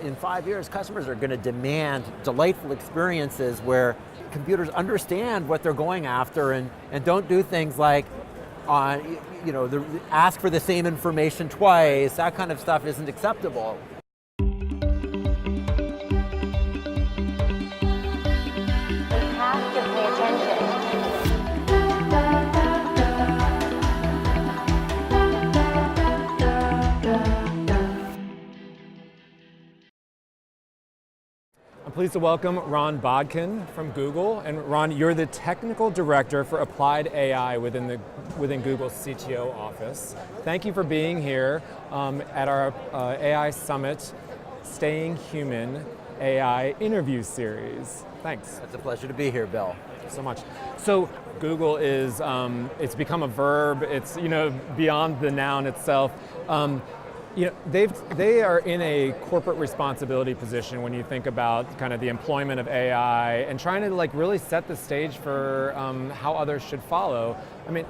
In 5 years, customers are going to demand delightful experiences where computers understand what they're going after and don't do things like ask for the same information twice. That kind of stuff isn't acceptable. Have to pay attention. I'm pleased to welcome Ron Bodkin from Google. And Ron, you're the Technical Director for Applied AI within Google's CTO office. Thank you for being here at our AI Summit, Staying Human AI interview series. Thanks. It's a pleasure to be here, Bill. Thank you so much. So Google is, it's become a verb. It's beyond the noun itself. They are in a corporate responsibility position when you think about kind of the employment of AI and trying to really set the stage for how others should follow. I mean,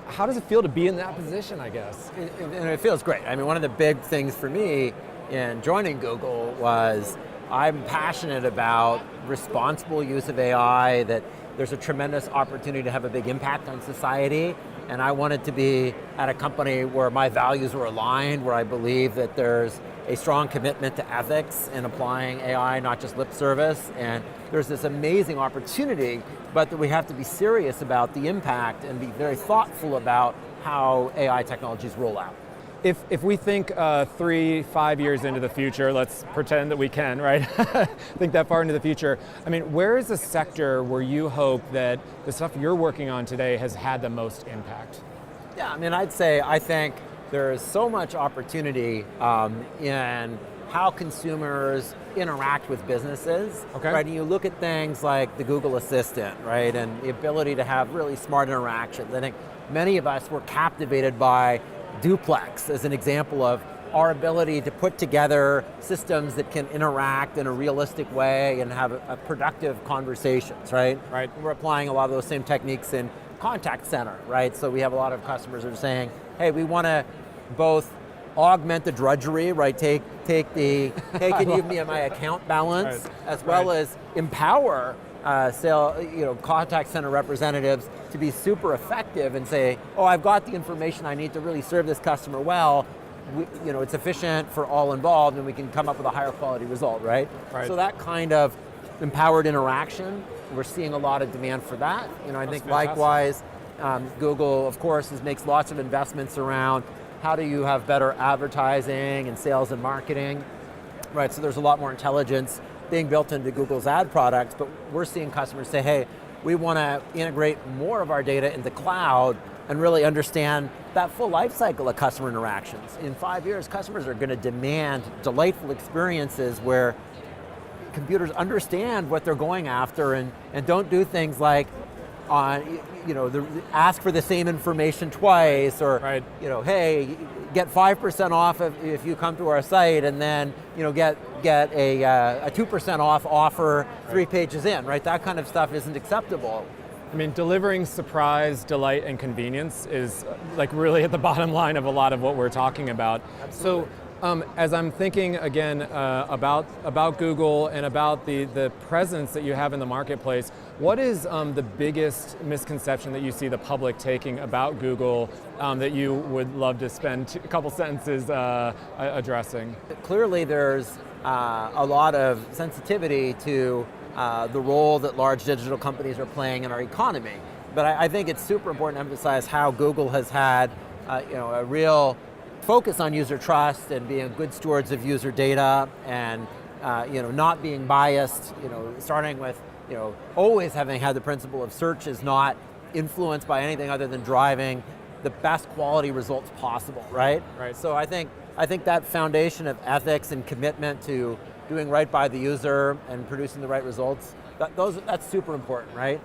how does it feel to be in that position, I guess? And it feels great. I mean, one of the big things for me in joining Google was I'm passionate about responsible use of AI, that there's a tremendous opportunity to have a big impact on society. And I wanted to be at a company where my values were aligned, where I believe that there's a strong commitment to ethics in applying AI, not just lip service. And there's this amazing opportunity, but that we have to be serious about the impact and be very thoughtful about how AI technologies roll out. If we think 3-5 years into the future, let's pretend that we can, right? Think that far into the future. I mean, where is a sector where you hope that the stuff you're working on today has had the most impact? Yeah, I mean, I think there is so much opportunity in how consumers interact with businesses, okay. Right? And you look at things like the Google Assistant, right? And the ability to have really smart interactions. I think many of us were captivated by Duplex as an example of our ability to put together systems that can interact in a realistic way and have a productive conversations, right? Right. We're applying a lot of those same techniques in contact center, right? So we have a lot of customers that are saying, hey, we want to both augment the drudgery, right? Take the, hey, can you give me my account balance, right. As well Right. as empower contact center representatives to be super effective and say, oh, I've got the information I need to really serve this customer well. It's efficient for all involved, and we can come up with a higher quality result, right? Right. So that kind of empowered interaction, we're seeing a lot of demand for that. I think fantastic. Likewise, Google, of course, makes lots of investments around how do you have better advertising and sales and marketing, right? So there's a lot more intelligence being built into Google's ad products, but we're seeing customers say, hey, we want to integrate more of our data into cloud and really understand that full life cycle of customer interactions. In 5 years, customers are going to demand delightful experiences where computers understand what they're going after and don't do things like ask for the same information twice, or right. Hey, get 5% off if you come to our site, and then get a 2% off offer 3 pages in, right? That kind of stuff isn't acceptable. I mean, delivering surprise, delight, and convenience is really at the bottom line of a lot of what we're talking about. Absolutely. So, as I'm thinking again about Google and about the presence that you have in the marketplace, what is the biggest misconception that you see the public taking about Google that you would love to spend a couple sentences addressing? Clearly, there's a lot of sensitivity to the role that large digital companies are playing in our economy. But I think it's super important to emphasize how Google has had a real focus on user trust and being good stewards of user data, and not being biased, starting with always having had the principle of search is not influenced by anything other than driving the best quality results possible, right? Right. So I think that foundation of ethics and commitment to doing right by the user and producing the right results, that's super important, right?